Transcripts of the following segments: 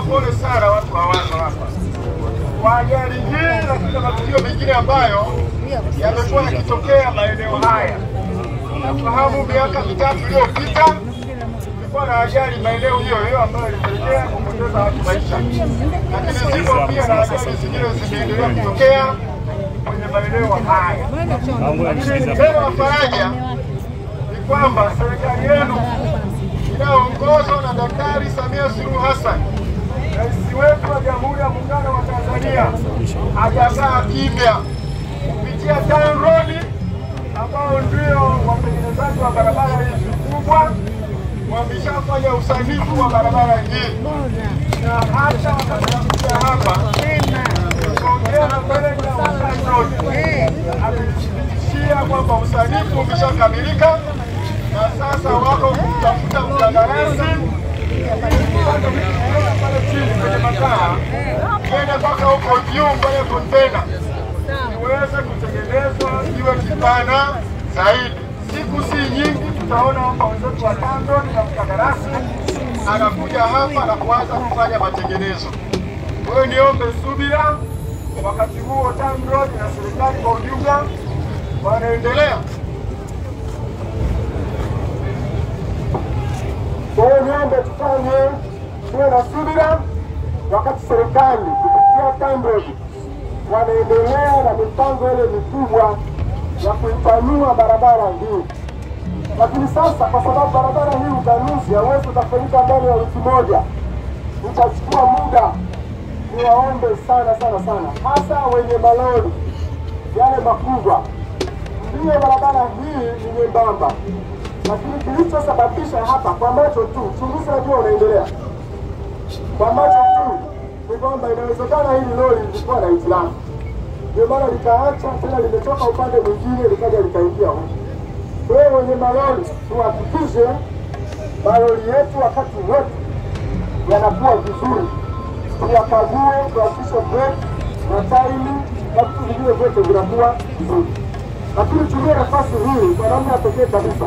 pole sana watu hawazo hapa kwa ajali hii na kuna matukio mengine ambayo yamekuwa yakitokea maeneo haya. Nafahamu miaka 3 iliyopita kulikuwa na ajali maeneo hiyo ambayo ilipelekea kupoteza watu maisha. Lakini zipo pia na ajali zingine zimeendelea kutokea kwenye maeneo haya. Lakini tena faraja ni kwamba serikali yenu inayoongozwa na Daktari Samia Suluhu Hassan, Rais wetu wa Jamhuri ya Muungano wa Tanzania, hajakaa kimya. Kupitia TANROADS ambao ndio watengenezaji wa barabara hizi kubwa, wameshafanya usanifu wa barabara hii. Na hata wakakuja hapa kuongea na meneja wa TANROADS alithibitishia kwamba usanifu umeshakamilika na sasa wako kutafuta mkandarasi pale chini kwenye mataa kwenda mpaka huko juu kwenye kontena iweze kutengenezwa iwe kipana zaidi. Siku si nyingi tutaona hapa wenzetu wa TANROADS na mkandarasi anakuja hapa na kuanza kufanya matengenezo. Kwa hiyo niombe subira, wakati huo TANROADS na serikali kwa ujumla wanaendelea. Kwa hiyo niombe tuwe na subira wakati serikali kupitia TANROADS wanaendelea na mipango ile mikubwa ya kuipanua barabara hii. Lakini sasa kwa sababu barabara hii ukanuzi hauwezi kufanyika ndani ya wiki moja, itachukua muda. Niwaombe sana hasa wenye malori yale makubwa, ndiyo barabara hii ni nyembamba, lakini kilichosababisha hapa kwa macho tu, chunguzi najua unaendelea, kwa macho tu ni kwamba inawezekana hili lori lilikuwa na hitilafu, ndio maana likaacha tena limetoka upande mwingine likaja likaingia huko. Kwa hiyo wenye malori tuhakikishe malori yetu wakati wote yanakuwa vizuri, tuyakague, tuhakikishe breki na tairi na vitu vingine vyote vinakuwa vizuri. Lakini tumie nafasi hii kwa namna pekee kabisa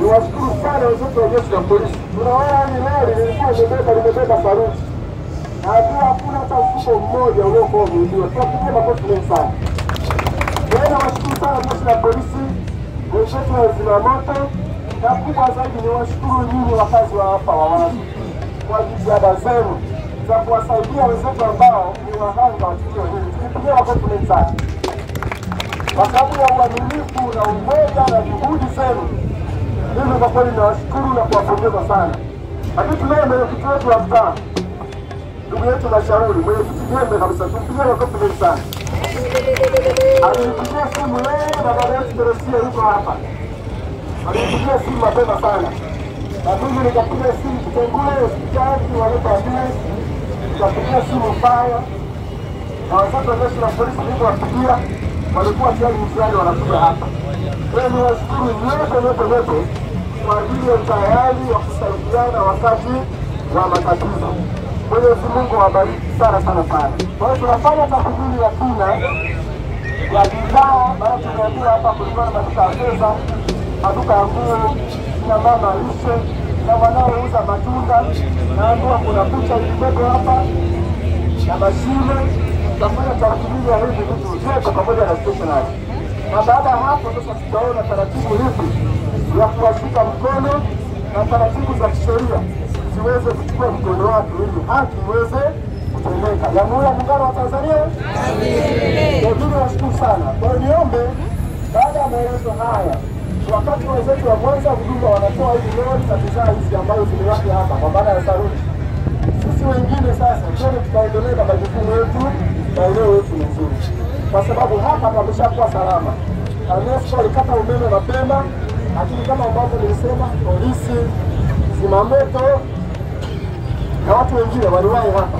niwashukuru sana wenzetu wa jeshi la polisi. Tunaona hili lori lilikuwa limebeba saruji na hakuna hata mfuko mmoja uliokuwa umeibiwa. Tuwapigie makofi mengi sana. Tena washukuru sana jeshi la polisi, wenzetu wa zimamoto, na kubwa zaidi ni washukuru nyinyi wakazi wa hapa Wawazi kwa jitihada zenu za kuwasaidia wenzetu ambao ni wahanga wa tukio hili. Tukipigia makofi mengi sana kwa sababu ya uaminifu na umoja na juhudi zenu. Mimi kwa kweli nawashukuru na kuwapongeza sana. Lakini tunaye mwenyekiti wetu wa mtaa, ndugu yetu Mashauri, mwenyekiti jembe kabisa, tumpigie makofi mengi sana. Alinipigia simu leo na baba yetu Teresia yuko hapa. Alinipigia simu mapema sana. Na mimi nikapigia simu Kitengule hospitali waleta ambulance, nikapigia simu fire. Na wenzetu wa jeshi la polisi nilipowapigia walikuwa tayari mjiani wanakuja hapa. Kwa hiyo niwashukuru nyote kwa ajili ya utayari wa kusaidiana wakati wa matatizo. Mwenyezi Mungu awabariki sana. Kwa hiyo tunafanya tathmini ya kina ya bidhaa, baada tumeambiwa hapa kulikuwa na maduka ya pesa, maduka ya nguo, na mama lishe, na wanaouza matunda, naambiwa kuna kucha ilibebe hapa na mashine. Tutafanya tathmini ya hivi vitu vyote pamoja na stationary. Na baada ya hapo sasa tutaona taratibu hizi ya kuwashika mkono na taratibu za kisheria ziweze kuchukua mkono wake ili haki iweze kutendeka. Jamhuri ya Muungano wa Tanzania. Ndio nashukuru sana. Kwa hiyo niombe baada ya maelezo haya, wakati wenzetu wa Mwanza huduma wanatoa hizi lori za bidhaa hizi ambazo zimewekwa hapa kwa maana ya saruji, sisi wengine sasa tuone tutaendelea na majukumu yetu na eneo yetu nzuri, kwa sababu hapa pameshakuwa salama. TANESCO walikata umeme mapema, lakini kama ambavyo nilisema, polisi, zimamoto na watu wengine waliwahi hapa.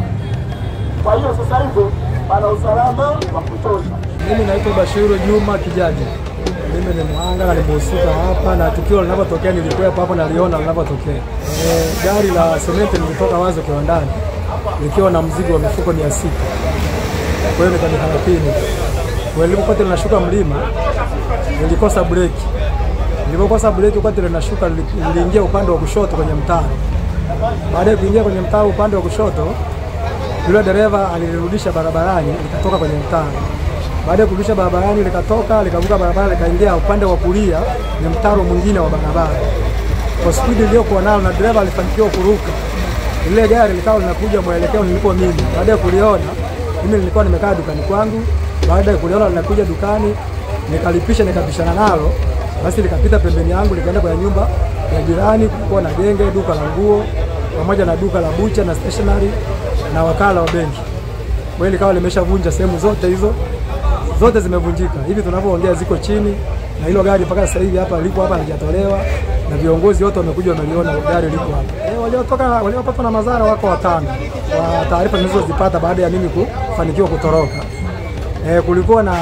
Kwa hiyo sasa hivi pana usalama wa kutosha. Mimi naitwa Bashiru Juma Kijaji. Mimi ni mhanga na nimehusika hapa na tukio linapotokea, nilikuwa hapa naliona linapotokea. Gari la sementi lilitoka Wazo kiwandani likiwa na mzigo wa mifuko 600. Kwa hiyo nikaharapini. Nilipokuwa ninashuka mlima nilikosa breki. Nilipokosa breki wakati ninashuka niliingia upande wa kushoto kwenye mtaa. Baada ya kuingia kwenye mtaa upande wa kushoto, yule dereva alirudisha barabarani likatoka kwenye mtaa. Baada ya kurudisha barabarani likatoka, likavuka barabara likaingia upande wa kulia, ni mtaro mwingine wa barabara. Kwa spidi iliyokuwa nayo na dereva alifanikiwa kuruka. Ile gari likawa linakuja mwelekeo nilipo mimi. Baada ya kuliona, mimi nilikuwa nimekaa dukani kwangu. Baada ya kuliona linakuja dukani, nikalipisha nikapishana nalo. Basi likapita pembeni yangu likaenda kwa nyumba ya jirani, kulikuwa na genge, duka la nguo, pamoja na duka la bucha na stationery na wakala wa benki. Kwa hiyo likawa limeshavunja sehemu zote hizo. Zote zimevunjika. Hivi tunapoongea ziko chini na hilo gari mpaka sasa hivi hapa liko hapa halijatolewa na viongozi wote wamekuja wameliona gari liko hapa. Waliopatwa na madhara wako 5 kwa taarifa nilizozipata baada ya mimi kufanikiwa kutoroka. Kulikuwa na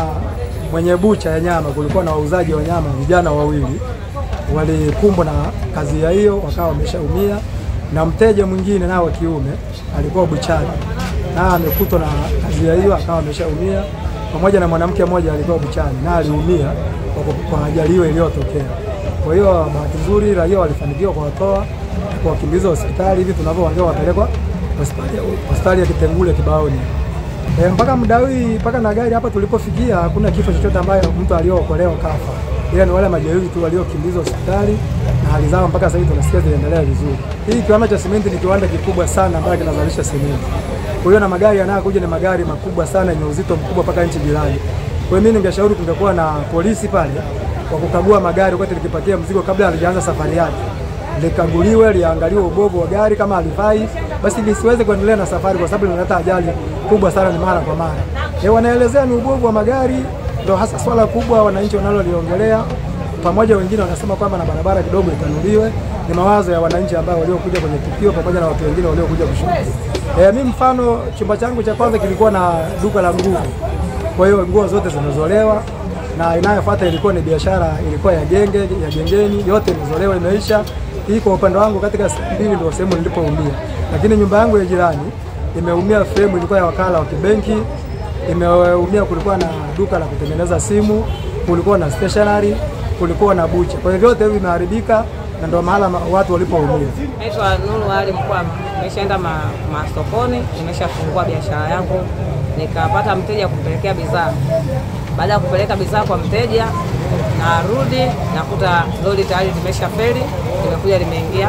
mwenye bucha ya nyama, kulikuwa na wauzaji wa nyama vijana 2 walikumbwa na kazi ya hiyo wakawa wameshaumia, na mteja mwingine nao wa kiume alikuwa buchani na amekutwa na kazi ya hiyo akawa ameshaumia, pamoja na mwanamke mmoja alikuwa buchani na aliumia kwa ajali hiyo iliyotokea. Kwa hiyo bahati nzuri raia walifanikiwa kuwatoa kwa wakimbiza hospitali. Hivi tunavyoongea wapelekwa hospitali ya Kitengule Kibaoni. Mpaka mdawi mpaka na gari hapa tulipofikia hakuna kifo chochote ambayo mtu aliyookolewa kafa. Ila ni wale majeruhi tu waliokimbizwa hospitali na hali zao mpaka sasa hivi tunasikia zinaendelea vizuri. Hii kiwanda cha simenti ni kiwanda kikubwa sana ambacho kinazalisha simenti. Kwa hiyo na magari yanayokuja ni magari makubwa sana yenye uzito mkubwa mpaka nchi jirani. Kwa hiyo mimi ningeshauri kungekuwa na polisi pale kwa kukagua magari wakati likipakia mzigo kabla halijaanza safari yake. Likaguliwe, liangaliwe ubovu wa gari kama halifai, basi lisiweze kuendelea na safari kwa sababu linaleta ajali kubwa sana ni mara kwa mara. Wanaelezea ni ubovu wa magari ndio hasa swala kubwa wananchi wanaloliongelea. Pamoja wengine wanasema kwamba na barabara kidogo itanuliwe. Ni mawazo ya wananchi ambao waliokuja kwenye tukio pamoja na watu wengine waliokuja kushuhudia. Mimi mfano chumba changu cha kwanza kilikuwa na duka la nguo. Kwa hiyo nguo zote zimezolewa na inayofuata ilikuwa ni biashara ilikuwa ya gengeni, yote imezolewa imeisha. Hii kwa upande wangu katika mbili ndio sehemu nilipoumia. Lakini nyumba yangu ya jirani imeumia, frame ilikuwa ya wakala wa kibenki, imeumia, kulikuwa na duka la kutengeneza simu, kulikuwa na stationery, kulikuwa na bucha. Kwa hiyo vyote hivi vimeharibika na ndio mahala watu walipoumia. Naitwa Nuru Ali Mkwama. Nimeshaenda masokoni, nimeshafungua biashara yangu, nikapata mteja kumpelekea bidhaa. Baada ya kupeleka bidhaa kwa mteja, narudi nakuta lori tayari limeshafeli, limekuja limeingia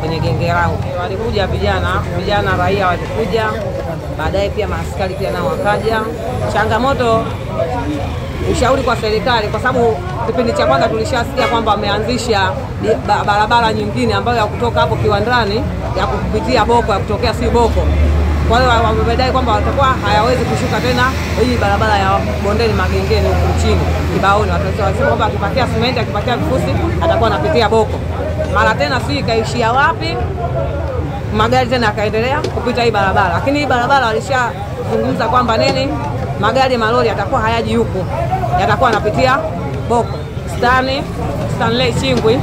kwenye genge langu. Walikuja vijana raia walikuja, baadaye pia maaskari pia nao wakaja. Changamoto, ushauri kwa serikali, kwa sababu kipindi cha kwanza tulishasikia kwamba wameanzisha barabara nyingine ambayo ya kutoka hapo kiwandani ya kupitia Boko, ya kutokea si Boko. Kwa hiyo wamedai kwamba watakuwa hayawezi kushuka tena hii barabara ya bondeni Magengeni huko chini Kibaoni. Watasema kwamba akipatia simenti, akipatia vifusi atakuwa anapitia Boko. Mara tena si ikaishia wapi? Magari tena yakaendelea kupita hii barabara. Lakini hii barabara walishazungumza kwamba nini? Magari malori yatakuwa hayaji huko. Yatakuwa yanapitia Boko. Stanley Chingwi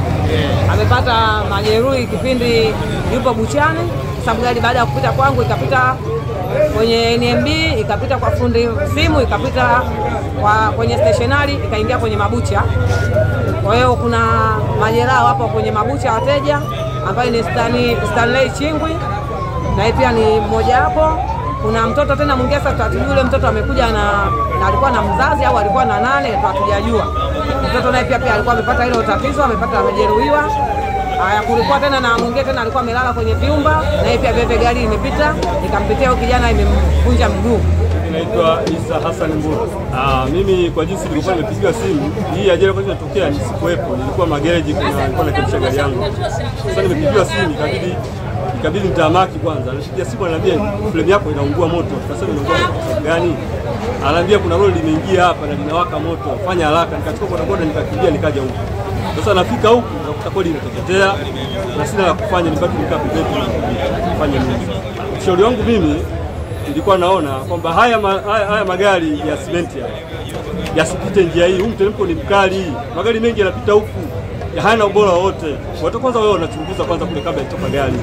amepata majeruhi kipindi yupo buchani. Sababu gari baada ya kupita kwangu ikapita kwenye NMB, ikapita kwa fundi simu, ikapita kwenye stationery, ikaingia kwenye mabucha. Kwa hiyo kuna majeraha hapo kwenye mabucha wateja ambaye ni Stanley Chingwi na pia ni mmoja hapo. Kuna mtoto tena mwingine sasa yule mtoto amekuja na alikuwa na mzazi au alikuwa na nane hatujajua. Mtoto naye pia alikuwa amepata hilo tatizo, amejeruhiwa. Haya, kulikuwa tena na mwingine tena alikuwa amelala kwenye vyumba na yeye pia bebe gari imepita ikampitia huyo kijana imemvunja mguu. Naitwa Isa Hassan Mburu. Mimi kwa jinsi nilikuwa nimepigiwa simu, hii ajali kwa inatokea nisikuwepo, nilikuwa magereji nilikuwa nakimbisha gari yangu. Sasa nimepigiwa simu ikabidi nitamaki kwanza. Nilipigia simu ananiambia frame yako inaungua moto. Sasa inaungua moto gani? Ananiambia kuna lori limeingia hapa na linawaka moto. Fanya haraka. Nikachukua bodaboda nikakimbia nikaja huko. Sasa nafika huku nakuta kweli inateketea na sina la kufanya, nibaki nikaa pembeni kufanya nini. Ushauri wangu mimi nilikuwa naona kwamba haya magari ya simenti yasipite njia hii. Mteremko ni mkali. Magari mengi yanapita huku. Hayana ubora wote. Watu kwanza wao wanachunguza kwanza kule kabla itoka gari.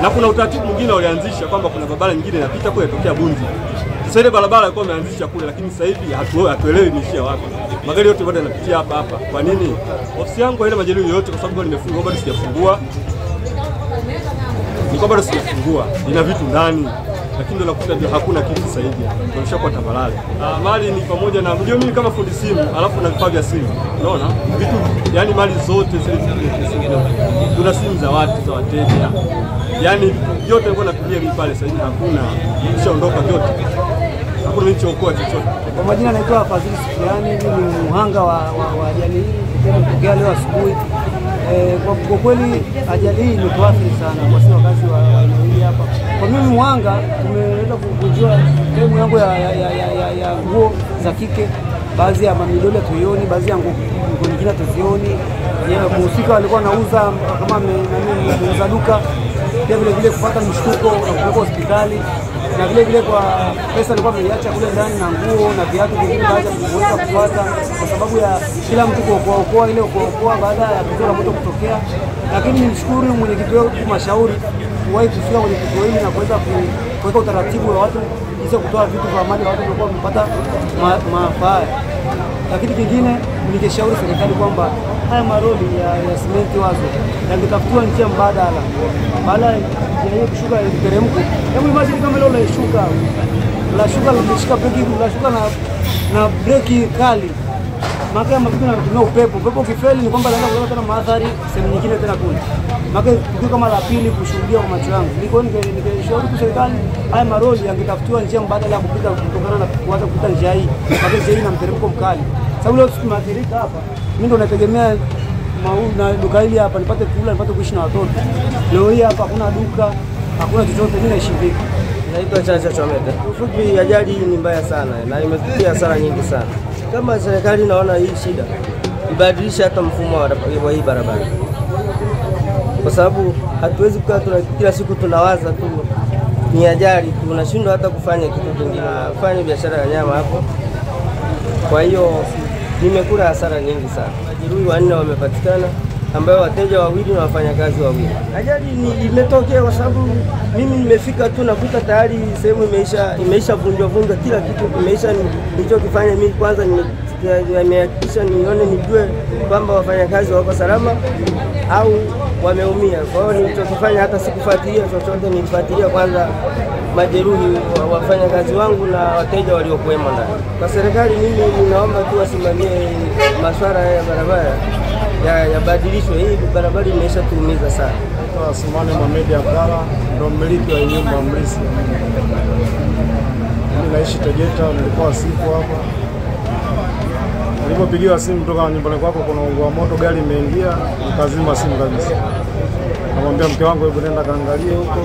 Na kuna utaratibu mwingine walianzisha kwamba kuna barabara nyingine inapita kule tokea Bunzi. Sasa ile barabara ilikuwa imeanzisha kule, lakini sasa hivi hatuelewi imeishia wapi. Magari yote bado yanapitia hapa. Kwa nini? Ofisi yangu haina majeruhi yote kwa sababu nimefunga, bado sijafungua. nilikuwa bado sijafungua, ina vitu ndani, lakini ndio nakuta ndio hakuna kitu sasa hivi. Tumeshakuwa tambalale. Mali ni pamoja na ndio mimi kama fundi simu, alafu na vifaa vya simu. Unaona? Vitu yani mali zote zile kuna simu za watu, za wateja. Yani yote nilikuwa natumia mimi pale, sasa hivi hakuna. Nishaondoka vyote. Hakuna nilichookoa chochote. Kwa majina naitwa Fadhili Sufiani, mimi ni mhanga wa ajali hii iliyotokea leo asubuhi. Kwa kweli ajali hii imetuathiri sana kwa sisi wakazi wa eneo hili hapa. Kwa mimi mhanga tumeweza kujua sehemu yangu ya nguo za kike, baadhi ya mamilioni tuioni, baadhi ya nguo nyingine tuzioni. Mhusika walikuwa wanauza kama muuza duka, pia vile kupata mshtuko na kupeleka hospitali, na vile kwa pesa alikuwa ameiacha kule ndani na nguo na viatu vingine baada ya kuweza kupata, kwa sababu ya kila mtu kuokoa baada ya tukio la moto kutokea. Lakini nimshukuru mwenyekiti wetu Mashauri kuwahi kufika kwenye tukio hili na kuweza kuweka utaratibu wa watu ili kutoa vitu vya mali watu walikuwa wamepata maafa. Lakini kingine ningeshauri serikali kwamba haya maroli ya simenti wazo yangetafutiwa njia mbadala baada ya kushuka teremko. Hebu imagine kama leo unashuka unashika breki, unashuka na breki kali, maka mafuta yanatumia upepo ukifeli ni kwamba lazima kuleta tena madhari sehemu nyingine tena kule. Maka tukio kama la pili kushuhudia kwa macho yangu, ningeshauri kwa serikali haya maroli yangetafutiwa njia mbadala ya kupita kutokana na kuanza kupita njia hii, maka njia hii na mteremko mkali. Sababu leo tumeathirika hapa, mimi ndo nategemea na duka hili hapa nipate kula, nipate kuishi na watoto. Leo hii hapa hakuna duka, hakuna chochote, mimi naishi vipi? Naitwa Chacha Chomete. Ufupi, ajali hii ni mbaya sana na imefikia hasara nyingi sana. Kama serikali naona hii shida, ibadilishe hata mfumo wa hii barabara, kwa sababu hatuwezi kukaa kila siku tunawaza tu ni ajali, tunashindwa hata kufanya kitu kingine, kufanya biashara ya nyama hapo. Kwa hiyo nimekula hasara nyingi sana. Majeruhi 4 wamepatikana, ambao wateja 2 na wafanyakazi 2. Ajali imetokea kwa sababu mimi nimefika tu nakuta tayari sehemu imeisha vunjwa kila kitu kimeisha. Nilichokifanya mimi kwanza nimehakikisha nijue kwamba wafanyakazi wako salama au wameumia. Kwa hiyo nilichokifanya hata sikufuatilia chochote, nilifuatilia kwanza majeruhi wafanyakazi wangu na wateja waliokuwemo ndani. Kwa serikali mimi ninaomba tu wasimamie masuala ya barabara yabadilishwe. Hii barabara imesha tuumiza sana. Asmani Mohamed Abdalla, ndo mmiliki wa nyumba Mrisi. Mimi naishi Tegeta, nilikuwa siku hapa. Nilipopigiwa simu kutoka nyumbani kwako kuna ungua moto, gari imeingia, nikazima simu kabisa. Namwambia mke wangu hebu nenda kaangalie huko.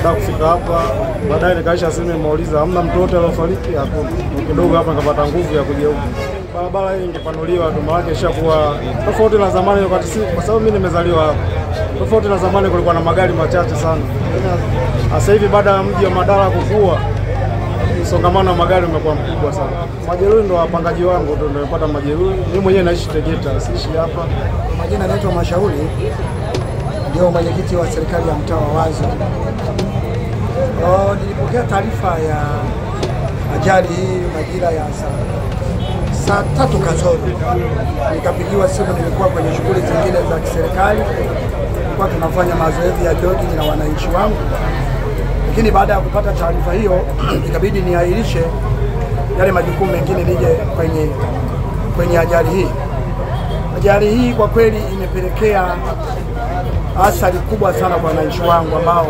Baada kufika hapa, baadaye nikaisha simu nimeuliza hamna mtoto aliyofariki, hakuna. Kidogo hapa nikapata nguvu ya kuja huko. Barabara hii ingepanuliwa, huduma yake ishakuwa tofauti na zamani wakati kwa sababu mimi nimezaliwa hapa. Tofauti na zamani kulikuwa na magari machache sana. Sasa hivi baada ya mji wa Madara kukua, msongamano wa magari umekuwa mkubwa sana. Majeruhi ndo wapangaji wangu ndo nimepata majeruhi. Mimi mwenyewe naishi Tegeta, siishi hapa. Majina naitwa Mashauri, ndio mwenyekiti wa serikali ya mtaa wa Wazo. Nilipokea taarifa ya ajali hii majira ya saa 3 kasoro. Nikapigiwa simu, nilikuwa kwenye shughuli zingine za kiserikali. Tulikuwa tunafanya mazoezi ya jogging na wananchi wangu. Lakini baada ya kupata taarifa hiyo, ikabidi niahirishe yale majukumu mengine nije kwenye ajali hii. Ajali hii kwa kweli imepelekea athari kubwa sana kwa wananchi wangu ambao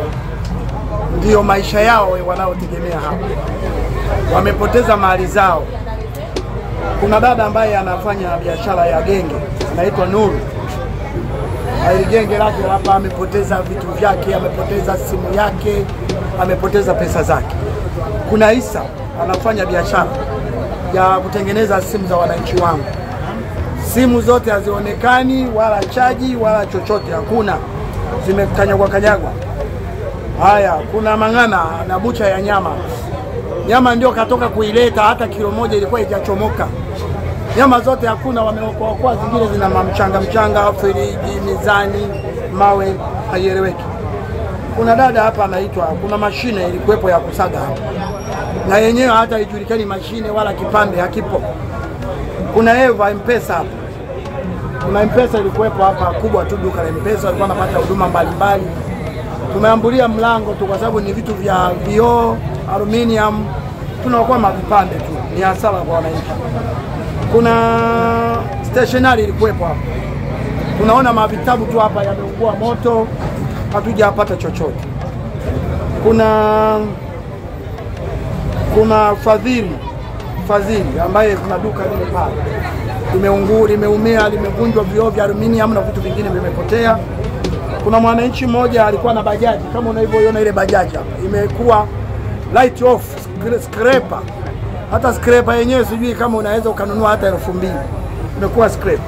ndio maisha yao wanaotegemea hapa. Wamepoteza mali zao. Kuna dada ambaye anafanya biashara ya genge, anaitwa Nuru. Hili genge lake hapa amepoteza vitu vyake, amepoteza simu yake, amepoteza pesa zake. Kuna Isa anafanya biashara ya kutengeneza simu za wananchi wangu. Simu zote hazionekani wala chaji wala chochote, hakuna. Zimekanyagwa. Haya, kuna Mang'ana na bucha ya nyama. Nyama ndio katoka kuileta, hata kilo moja ilikuwa haijachomoka. Nyama zote hakuna, wameokoa zingine zina mchanga, friji, mizani, mawe, haieleweki. Kuna dada hapa anaitwa, kuna mashine ilikuwepo ya kusaga hapa. Na yenyewe hata haijulikani mashine wala kipande hakipo. Kuna Eva M-Pesa hapa. Kuna M-Pesa ilikuwepo hapa kubwa tu, duka la M-Pesa, walikuwa wanapata huduma mbalimbali. tumeambulia mlango tu, kwa sababu ni vitu vya vioo, aluminium, tunakuwa mavipande tu, ni hasara kwa wananchi. Kuna stationery ilikuwepo hapa, tunaona mavitabu tu hapa yameungua moto, hatujapata chochote. Kuna fadhili ambaye kuna duka lile pale limeumia, limevunjwa, vioo vya aluminium na vitu vingine vimepotea. Kuna mwananchi mmoja alikuwa na bajaji, kama unavyoiona ile bajaji hapa imekuwa light off, scraper. Hata scraper yenyewe sijui kama unaweza ukanunua hata 2000, imekuwa scraper.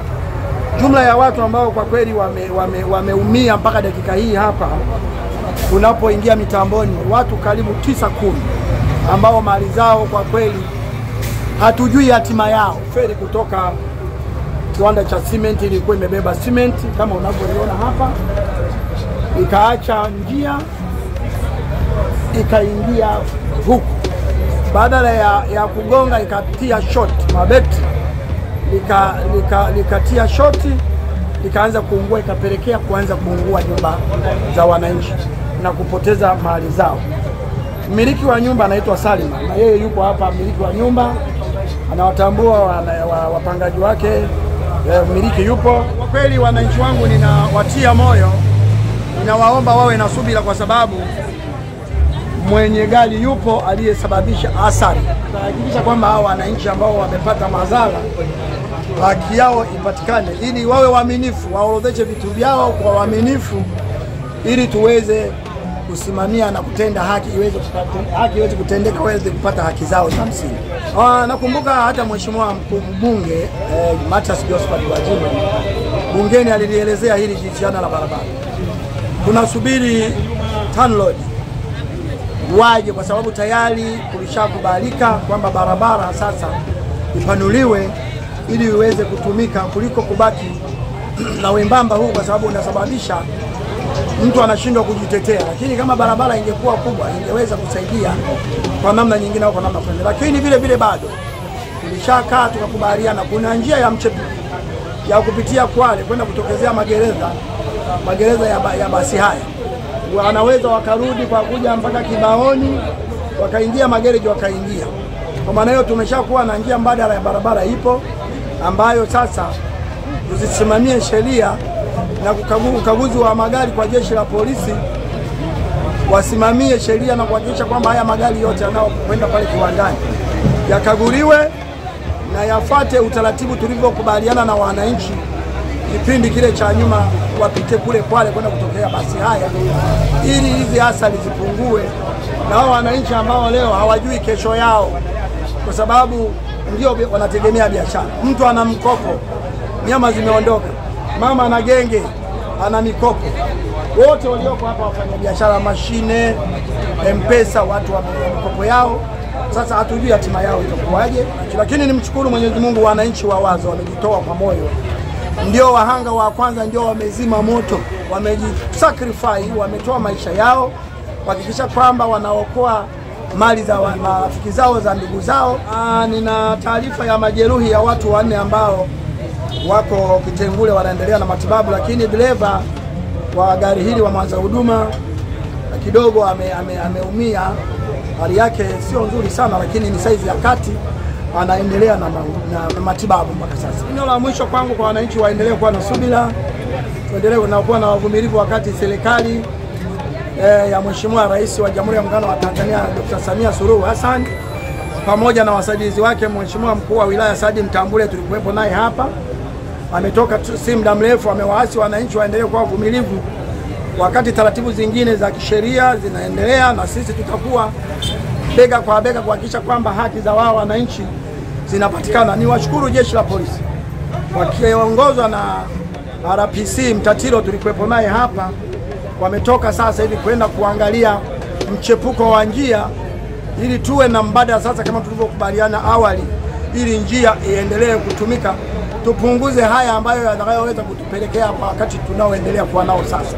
Jumla ya watu ambao kwa kweli wameumia mpaka dakika hii hapa unapoingia mitamboni, watu karibu 9-10 ambao mali zao kwa kweli hatujui hatima yao. Feri kutoka kiwanda cha cement ilikuwa imebeba cement kama unavyoiona hapa, ikaacha njia ikaingia huku, badala ya kugonga ikatia short mabeti, likatia shoti, ikaanza kuungua, ikapelekea kuanza kuungua nyumba za wananchi na kupoteza mali zao. Mmiliki wa nyumba anaitwa Salima, na yeye yuko hapa. Mmiliki wa nyumba anawatambua wapangaji wake, mmiliki yupo. Kwa kweli wananchi wangu ninawatia moyo, ninawaomba wawe na subira, kwa sababu mwenye gari yupo aliyesababisha athari. Tunahakikisha kwamba hao wananchi ambao wamepata madhara haki yao ipatikane, ili wawe waaminifu, waorodheshe vitu vyao kwa waaminifu, ili tuweze kusimamia na kutenda haki iweze kutendeka, waweze kupata haki zao za msingi. Nakumbuka hata mheshimiwa mbunge Mathias Josephat Gwajima bungeni alilielezea hili jitihada la barabara. Tunasubiri TANROADS waje, kwa sababu tayari kulishakubalika kwamba barabara sasa ipanuliwe ili iweze kutumika, kuliko kubaki na wembamba huu, kwa sababu unasababisha mtu anashindwa kujitetea. Lakini kama barabara ingekuwa kubwa, ingeweza kusaidia kwa namna nyingine au kwa namna fulani. Lakini vile vile bado tulishakaa tukakubaliana, kuna njia ya mchepuko ya kupitia Kwale kwenda kutokezea magereza ya basi haya, wanaweza wakarudi kwa kuja mpaka Kibaoni, wakaingia magereji, wakaingia. Kwa maana hiyo tumeshakuwa na njia mbadala ya barabara ipo, ambayo sasa tuzisimamie sheria na ukaguzi wa magari kwa jeshi la polisi, wasimamie sheria na kuhakikisha kwamba haya magari yote yanayokwenda pale kiwandani yakaguliwe na yafate utaratibu tulivyokubaliana na wananchi kipindi kile cha nyuma, wapite kule Kwale kwenda kutokea basi haya, ili hizi athari zipungue, na hao wananchi ambao leo hawajui kesho yao, kwa sababu ndio wanategemea biashara. Mtu ana mkopo, nyama zimeondoka, mama ana genge, ana mikopo, wote walioko hapa wafanya biashara, mashine, M-Pesa, watu wa mikopo yao. Sasa hatujui hatima yao itakuwaje, lakini nimshukuru Mwenyezi Mungu, wananchi wa Wazo wamejitoa kwa moyo, ndio wahanga wa kwanza, ndio wamezima moto, wamejisacrifice, wametoa maisha yao kuhakikisha kwamba wanaokoa mali za marafiki zao, za ndugu zao. Nina taarifa ya majeruhi ya watu 4 ambao wako Kitengule wanaendelea na matibabu, lakini dereva wa gari hili wa Mwanza Huduma kidogo ameumia, hali yake sio nzuri sana, lakini ni saizi ya kati, anaendelea na matibabu mpaka sasa. Neno la mwisho kwangu kwa wananchi, waendelee kuwa na subira, tuendelee kuwa na uvumilivu, wakati serikali ya Mheshimiwa Rais wa Jamhuri ya Muungano wa Tanzania Dr. Samia Suluhu Hassan pamoja na wasaidizi wake, Mheshimiwa Mkuu wa Wilaya Saadi Mtambule, tulikuwepo naye hapa, ametoka si muda mrefu, amewaasi wananchi waendelee kuwa vumilivu wakati taratibu zingine za kisheria zinaendelea, na sisi tutakuwa bega kwa bega kuhakikisha kwamba haki za wao wananchi zinapatikana. Niwashukuru jeshi la polisi wakiongozwa na RPC Mtatiro, tulikuwepo naye hapa, wametoka sasa hivi kwenda kuangalia mchepuko wa njia ili tuwe na mbadala sasa kama tulivyokubaliana awali, ili njia iendelee kutumika, tupunguze haya ambayo yanaweza kutupelekea kwa wakati tunaoendelea kuwa nao sasa.